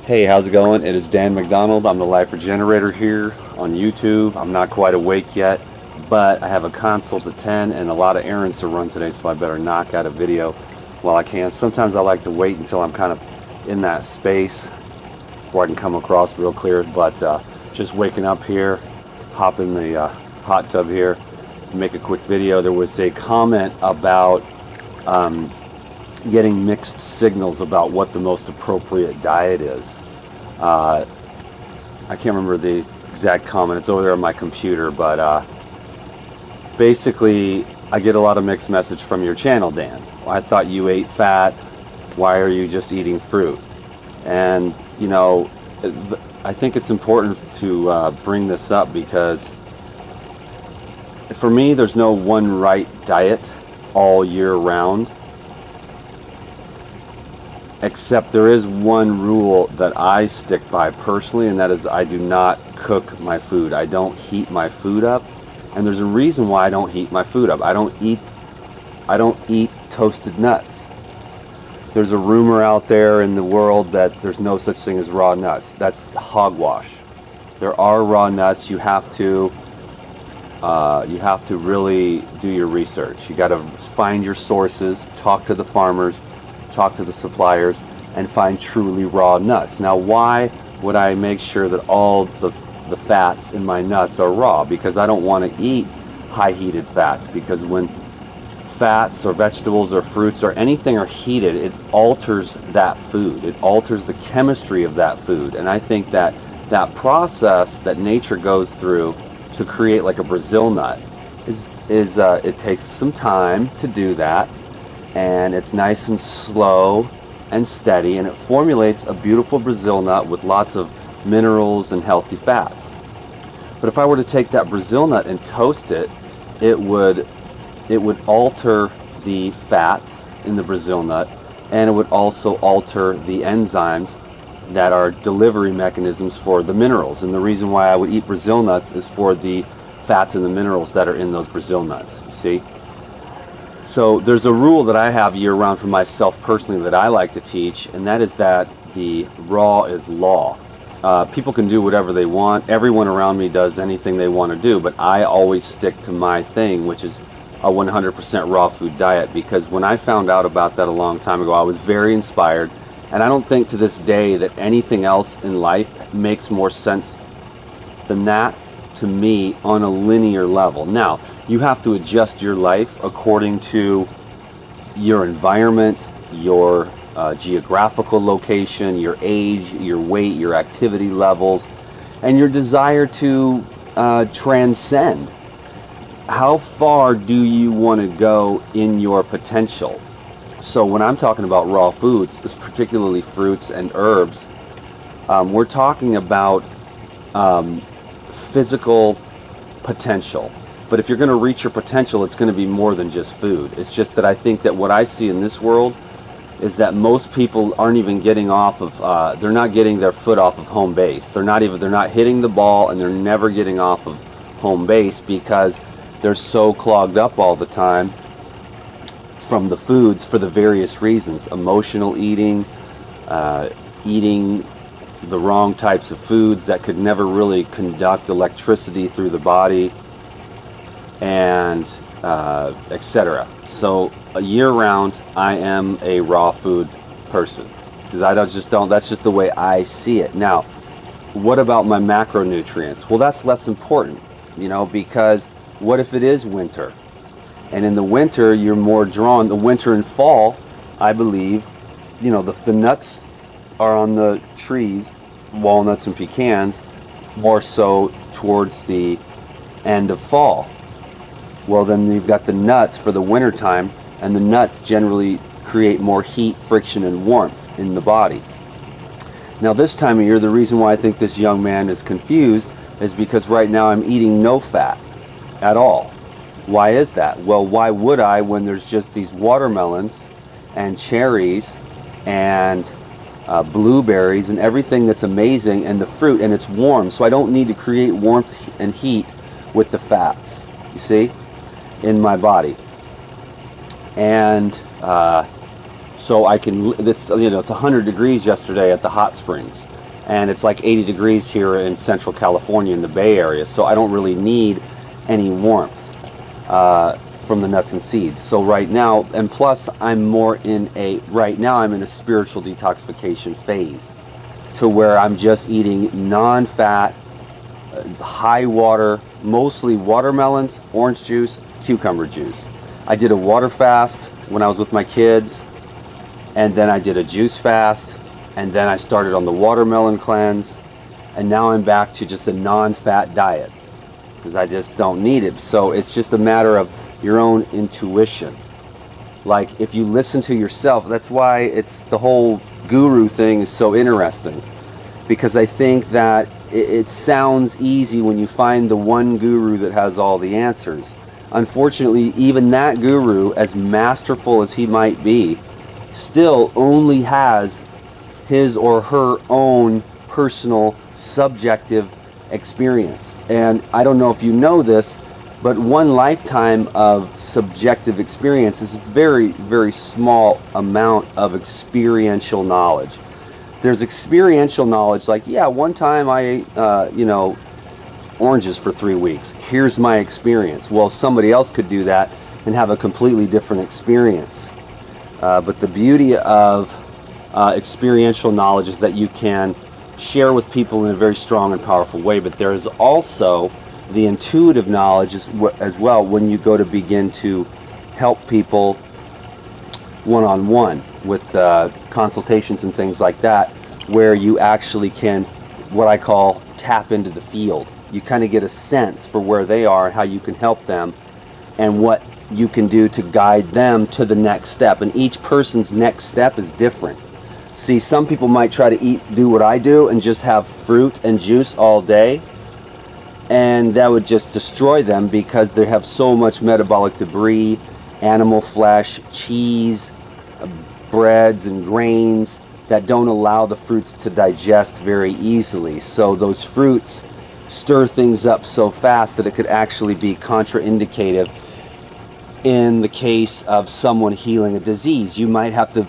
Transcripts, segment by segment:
Hey, how's it going? It is Dan McDonald. I'm the Life Regenerator here on YouTube. I'm not quite awake yet, but I have a consult at 10 and a lot of errands to run today, so I better knock out a video while I can. Sometimes I like to wait until I'm kind of in that space where I can come across real clear, but just waking up here, hop in the hot tub here, make a quick video. There was a comment about getting mixed signals about what the most appropriate diet is. I can't remember the exact comment. It's over there on my computer, but basically I get a lot of mixed message from your channel, Dan. I thought you ate fat. Why are you just eating fruit? And you know, I think it's important to bring this up because for me there's no one right diet all year round. Except there is one rule that I stick by personally, and that is I do not cook my food. I don't heat my food up, and there's a reason why I don't heat my food up. I don't eat toasted nuts. There's a rumor out there in the world that there's no such thing as raw nuts. That's hogwash. There are raw nuts. You have to really do your research. You got to find your sources, talk to the farmers, talk to the suppliers, and find truly raw nuts. Now, why would I make sure that all the fats in my nuts are raw? Because I don't want to eat high heated fats, because when fats or vegetables or fruits or anything are heated, it alters that food. It alters the chemistry of that food. And I think that that process that nature goes through to create like a Brazil nut is it takes some time to do that. And it's nice and slow and steady, and it formulates a beautiful Brazil nut with lots of minerals and healthy fats. But if I were to take that Brazil nut and toast it, it would alter the fats in the Brazil nut, and it would also alter the enzymes that are delivery mechanisms for the minerals. And the reason why I would eat Brazil nuts is for the fats and the minerals that are in those Brazil nuts, you see? So there's a rule that I have year-round for myself personally that I like to teach, and that is that the raw is law. People can do whatever they want. Everyone around me does anything they want to do, but I always stick to my thing, which is a 100% raw food diet, because when I found out about that a long time ago, I was very inspired, and I don't think to this day that anything else in life makes more sense than that to me on a linear level. Now, you have to adjust your life according to your environment, your geographical location, your age, your weight, your activity levels, and your desire to transcend. How far do you want to go in your potential? So when I'm talking about raw foods, particularly fruits and herbs, we're talking about physical potential. But if you're going to reach your potential, it's going to be more than just food. It's just that I think that what I see in this world is that most people aren't even getting off of, they're not getting their foot off of home base. They're not hitting the ball, and they're never getting off of home base because they're so clogged up all the time from the foods for the various reasons. Emotional eating, eating the wrong types of foods that could never really conduct electricity through the body, and etc. So year-round, I am a raw food person because that's just the way I see it. Now, what about my macronutrients? Well, that's less important, you know, because what if it is winter? And in the winter, you're more drawn. The winter and fall, I believe, you know, the nuts are on the trees, walnuts and pecans, more so towards the end of fall. Well, then you've got the nuts for the winter time, and the nuts generally create more heat, friction, and warmth in the body. Now, this time of year, the reason why I think this young man is confused is because right now I'm eating no fat at all. Why is that? Well, why would I when there's just these watermelons and cherries and blueberries and everything that's amazing, and the fruit, and it's warm, so I don't need to create warmth and heat with the fats, you see, in my body. And So I can, it's 100 degrees yesterday at the hot springs, and it's like 80 degrees here in Central California in the Bay Area. So I don't really need any warmth from the nuts and seeds. So right now, and plus I'm in a spiritual detoxification phase, to where I'm just eating non-fat, high water, mostly watermelons, orange juice, cucumber juice. I did a water fast when I was with my kids, and then I did a juice fast, and then I started on the watermelon cleanse, and now I'm back to just a non-fat diet because I just don't need it. So it's just a matter of your own intuition. Like, if you listen to yourself, that's why it's the whole guru thing is so interesting, because I think that it sounds easy when you find the one guru that has all the answers. Unfortunately, even that guru, as masterful as he might be, still only has his or her own personal subjective experience. And I don't know if you know this, but one lifetime of subjective experience is a very, very small amount of experiential knowledge. There's experiential knowledge, like, yeah, one time I ate, oranges for 3 weeks. Here's my experience. Well, somebody else could do that and have a completely different experience. But the beauty of experiential knowledge is that you can share with people in a very strong and powerful way, but there is also the intuitive knowledge as well when you go to begin to help people one-on-one with consultations and things like that, where you actually can, what I call, tap into the field. You kind of get a sense for where they are and how you can help them and what you can do to guide them to the next step. And each person's next step is different. See, some people might try to do what I do and just have fruit and juice all day, and that would just destroy them because they have so much metabolic debris, animal flesh, cheese, breads and grains that don't allow the fruits to digest very easily. So those fruits stir things up so fast that it could actually be contraindicative in the case of someone healing a disease.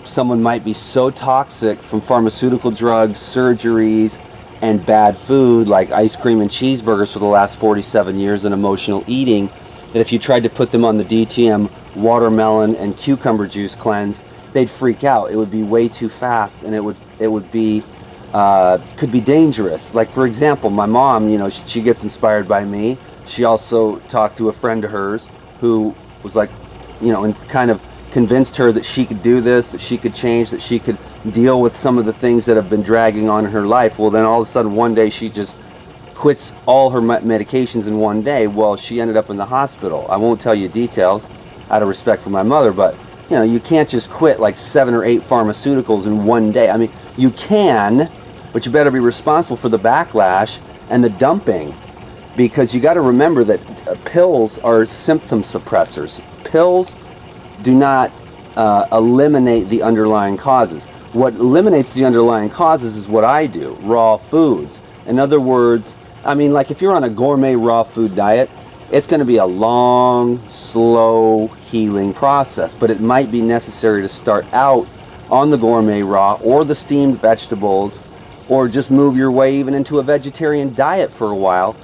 Someone might be so toxic from pharmaceutical drugs, surgeries, and bad food like ice cream and cheeseburgers for the last 47 years and emotional eating, that if you tried to put them on the DTM watermelon and cucumber juice cleanse, they'd freak out. It would be way too fast, and it would be could be dangerous. Like, for example, my mom, she gets inspired by me. She also talked to a friend of hers who was like, and kind of convinced her that she could do this, that she could change, that she could deal with some of the things that have been dragging on in her life. Well, then all of a sudden one day she just quits all her medications in one day. Well, she ended up in the hospital. I won't tell you details out of respect for my mother, but you can't just quit like 7 or 8 pharmaceuticals in one day. I mean, you can, but you better be responsible for the backlash and the dumping, because you got to remember that pills are symptom suppressors. Pills do not eliminate the underlying causes. What eliminates the underlying causes is what I do, raw foods. In other words, I mean, like, if you're on a gourmet raw food diet, it's going to be a long, slow healing process, but it might be necessary to start out on the gourmet raw or the steamed vegetables, or just move your way even into a vegetarian diet for a while.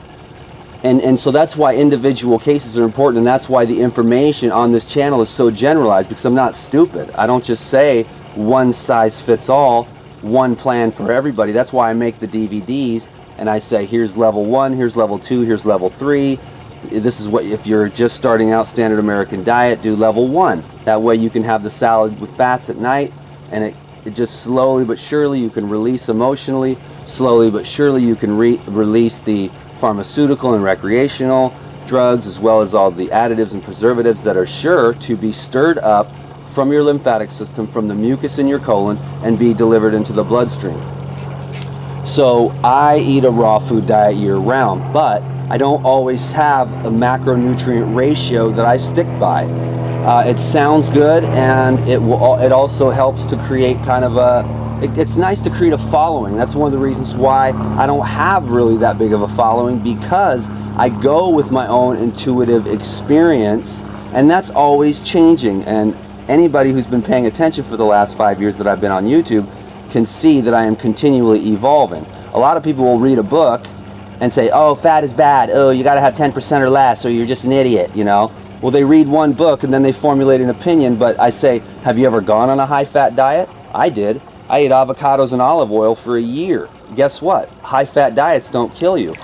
And so that's why individual cases are important, and that's why the information on this channel is so generalized, because I'm not stupid. I don't just say one size fits all, one plan for everybody. That's why I make the DVDs, and I say, here's level 1, here's level 2, here's level 3. This is what, if you're just starting out standard American diet, do level 1. That way you can have the salad with fats at night, and it just slowly but surely you can release emotionally, slowly but surely you can release the pharmaceutical and recreational drugs, as well as all the additives and preservatives that are sure to be stirred up from your lymphatic system, from the mucus in your colon, and be delivered into the bloodstream. So I eat a raw food diet year-round, but I don't always have a macronutrient ratio that I stick by. It sounds good, and it also helps to create kind of it's nice to create a following. That's one of the reasons why I don't have really that big of a following, because I go with my own intuitive experience, and that's always changing. And anybody who's been paying attention for the last 5 years that I've been on YouTube can see that I am continually evolving. A lot of people will read a book and say, oh, fat is bad, oh, you got to have 10% or less, or you're just an idiot, you know. Well, they read one book and then they formulate an opinion, but I say, have you ever gone on a high-fat diet? I did. I ate avocados and olive oil for a year. Guess what? High-fat diets don't kill you.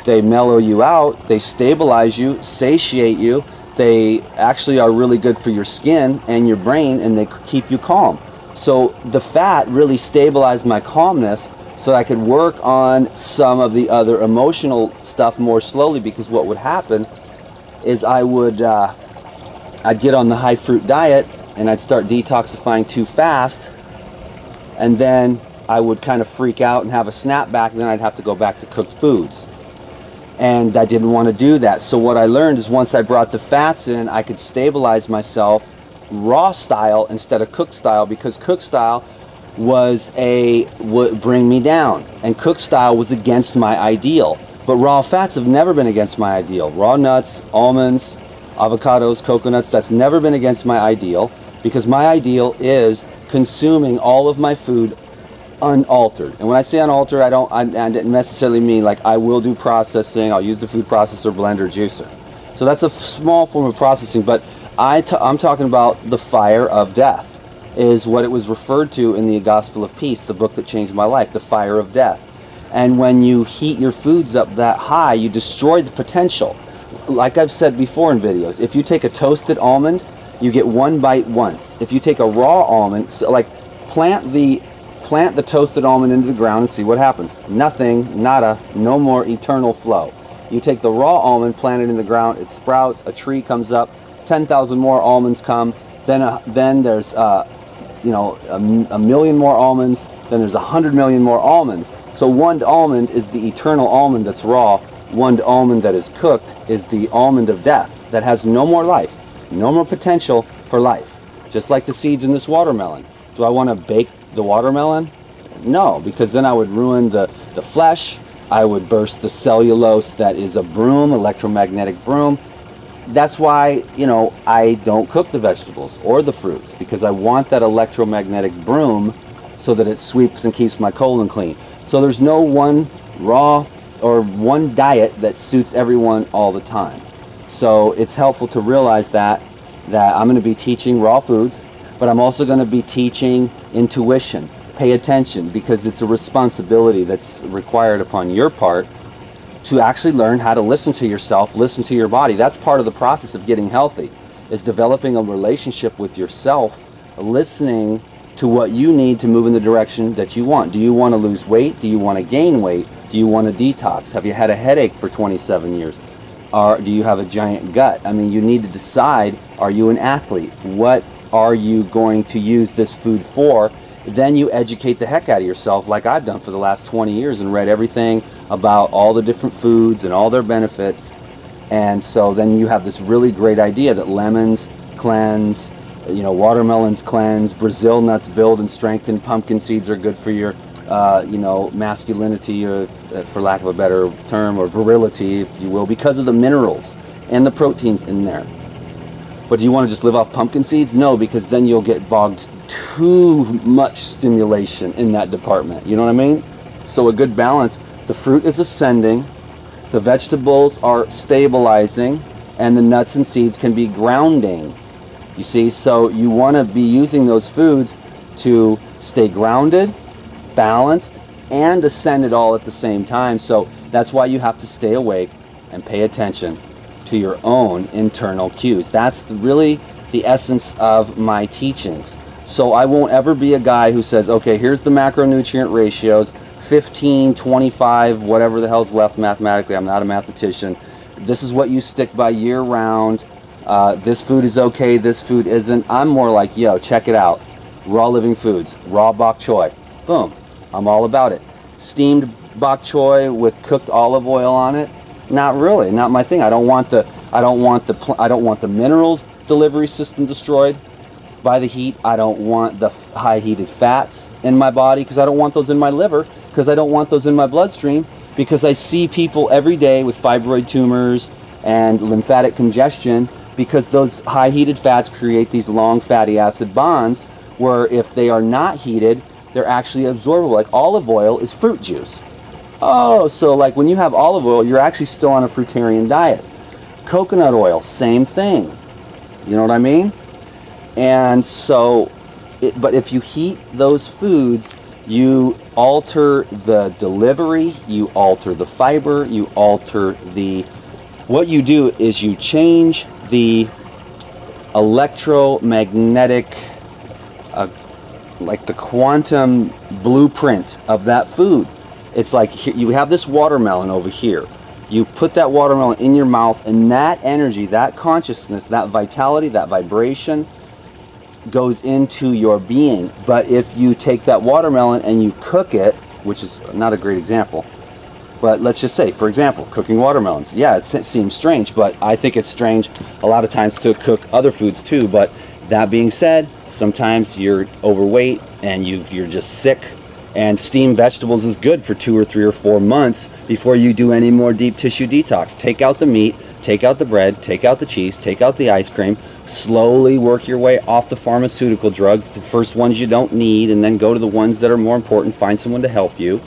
They mellow you out, they stabilize you, satiate you, they actually are really good for your skin and your brain, and they keep you calm. So the fat really stabilized my calmness so I could work on some of the other emotional stuff more slowly, because what would happen is I'd get on the high fruit diet and I'd start detoxifying too fast, and then I would kind of freak out and have a snapback, and then I'd have to go back to cooked foods. And I didn't want to do that. So what I learned is once I brought the fats in, I could stabilize myself raw style instead of cooked style, because cooked style would bring me down, and cooked style was against my ideal. But raw fats have never been against my ideal. Raw nuts, almonds, avocados, coconuts, that's never been against my ideal, because my ideal is consuming all of my food unaltered. And when I say unaltered, I didn't necessarily mean like I will do processing, I'll use the food processor, blender, juicer. So that's a small form of processing, but I'm talking about the fire of death is what it was referred to in the Gospel of Peace, the book that changed my life, the fire of death. And when you heat your foods up that high, you destroy the potential. Like I've said before in videos, if you take a toasted almond, you get one bite once. If you take a raw almond, so like plant the toasted almond into the ground and see what happens. Nothing, nada, no more eternal flow. You take the raw almond, plant it in the ground, it sprouts, a tree comes up, 10,000 more almonds come, then there's a million more almonds, then there's 100 million more almonds. So one almond is the eternal almond that's raw. One almond that is cooked is the almond of death that has no more life, no more potential for life. Just like the seeds in this watermelon. Do I want to bake the watermelon? No, because then I would ruin the flesh. I would burst the cellulose that is a broom, electromagnetic broom. That's why, I don't cook the vegetables or the fruits, because I want that electromagnetic broom so that it sweeps and keeps my colon clean. So there's no one raw or one diet that suits everyone all the time. So it's helpful to realize that I'm going to be teaching raw foods, but I'm also going to be teaching intuition. Pay attention, because it's a responsibility that's required upon your part to actually learn how to listen to yourself, listen to your body. That's part of the process of getting healthy, is developing a relationship with yourself, listening to what you need to move in the direction that you want. Do you want to lose weight? Do you want to gain weight? Do you want to detox? Have you had a headache for 27 years? Or do you have a giant gut? I mean, you need to decide, are you an athlete? What are you going to use this food for? Then you educate the heck out of yourself, like I've done for the last 20 years, and read everything about all the different foods and all their benefits. And so then you have this really great idea that lemons cleanse, watermelons cleanse, Brazil nuts build and strengthen, pumpkin seeds are good for your masculinity, or for lack of a better term, or virility, if you will, because of the minerals and the proteins in there. But do you want to just live off pumpkin seeds? No, because then you'll get bogged too much stimulation in that department. You know what I mean? So a good balance. The fruit is ascending, the vegetables are stabilizing, and the nuts and seeds can be grounding. You see, so you want to be using those foods to stay grounded, balanced, and ascended all at the same time. So that's why you have to stay awake and pay attention to your own internal cues. That's really the essence of my teachings. So I won't ever be a guy who says, okay, here's the macronutrient ratios, 15, 25, whatever the hell's left mathematically. I'm not a mathematician. This is what you stick by year round. This food is okay, this food isn't. I'm more like, yo, check it out. Raw living foods, raw bok choy. Boom, I'm all about it. Steamed bok choy with cooked olive oil on it. Not really, not my thing. I don't want the minerals delivery system destroyed by the heat. I don't want the high heated fats in my body, because I don't want those in my liver, because I don't want those in my bloodstream, because I see people every day with fibroid tumors and lymphatic congestion because those high heated fats create these long fatty acid bonds where if they are not heated, they're actually absorbable. Like olive oil is fruit juice. Oh, so like when you have olive oil, you're actually still on a fruitarian diet. Coconut oil, same thing. You know what I mean? And so, but if you heat those foods, you alter the delivery, you alter the fiber, you alter the, what you do is you change the electromagnetic, like the quantum blueprint of that food. It's like you have this watermelon over here. You put that watermelon in your mouth, and that energy, that consciousness, that vitality, that vibration goes into your being. But if you take that watermelon and you cook it, which is not a great example, but let's just say, for example, cooking watermelons. Yeah, it seems strange, but I think it's strange a lot of times to cook other foods too. But that being said, sometimes you're overweight and you're just sick, and steamed vegetables is good for 2 or 3 or 4 months before you do any more deep tissue detox. Take out the meat, take out the bread, take out the cheese, take out the ice cream, slowly work your way off the pharmaceutical drugs, the first ones you don't need, and then go to the ones that are more important. Find someone to help you.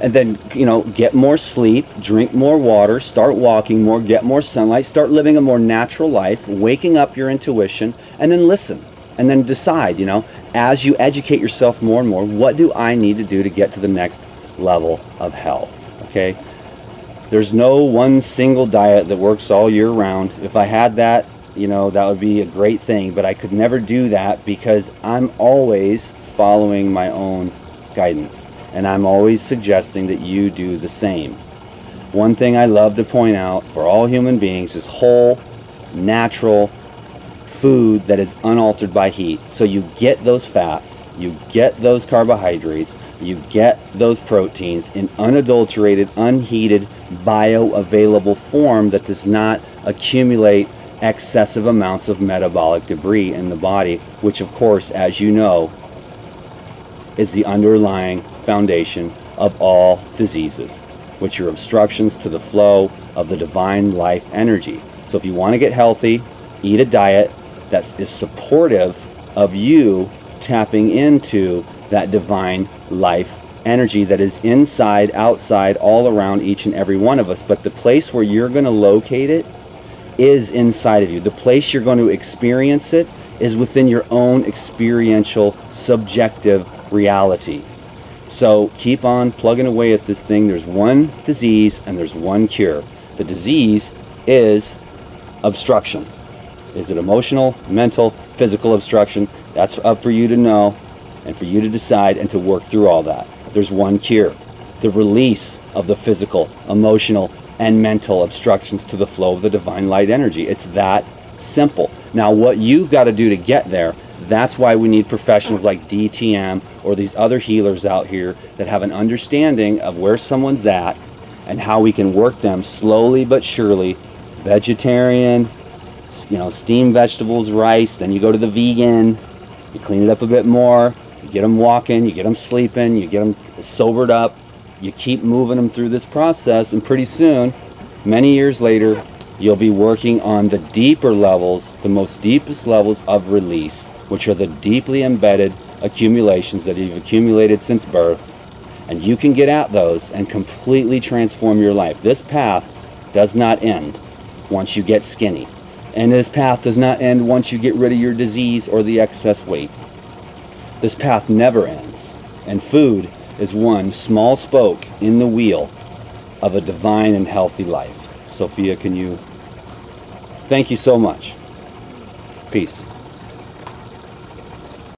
And then, you know, get more sleep, drink more water, start walking more, get more sunlight, start living a more natural life, waking up your intuition, and then listen. And then decide, you know, as you educate yourself more and more, what do I need to do to get to the next level of health? Okay? There's no one single diet that works all year round. If I had that, you know, that would be a great thing, but I could never do that because I'm always following my own guidance. And I'm always suggesting that you do the same. One thing I love to point out for all human beings is whole, natural food that is unaltered by heat. So you get those fats, you get those carbohydrates, you get those proteins in unadulterated, unheated, bioavailable form that does not accumulate excessive amounts of metabolic debris in the body, which of course, as you know, is the underlying foundation of all diseases, which are obstructions to the flow of the divine life energy. So if you want to get healthy, eat a diet that is supportive of you tapping into that divine life energy that is inside, outside, all around each and every one of us. But the place where you're going to locate it is inside of you. The place you're going to experience it is within your own experiential, subjective reality. So keep on plugging away at this thing. There's one disease and there's one cure. The disease is obstruction. Is it emotional, mental, physical obstruction? That's up for you to know and for you to decide and to work through all that. There's one cure. The release of the physical, emotional, and mental obstructions to the flow of the divine light energy. It's that simple. Now, what you've got to do to get there, that's why we need professionals like DTM or these other healers out here that have an understanding of where someone's at and how we can work them slowly but surely. Vegetarian, you know, steamed vegetables, rice, then you go to the vegan, you clean it up a bit more, you get them walking, you get them sleeping, you get them sobered up, you keep moving them through this process, and pretty soon, many years later, you'll be working on the deeper levels, the most deepest levels of release, which are the deeply embedded accumulations that you've accumulated since birth, and you can get at those and completely transform your life. This path does not end once you get skinny. And this path does not end once you get rid of your disease or the excess weight. This path never ends. And food is one small spoke in the wheel of a divine and healthy life. Sophia, can you? Thank you so much. Peace.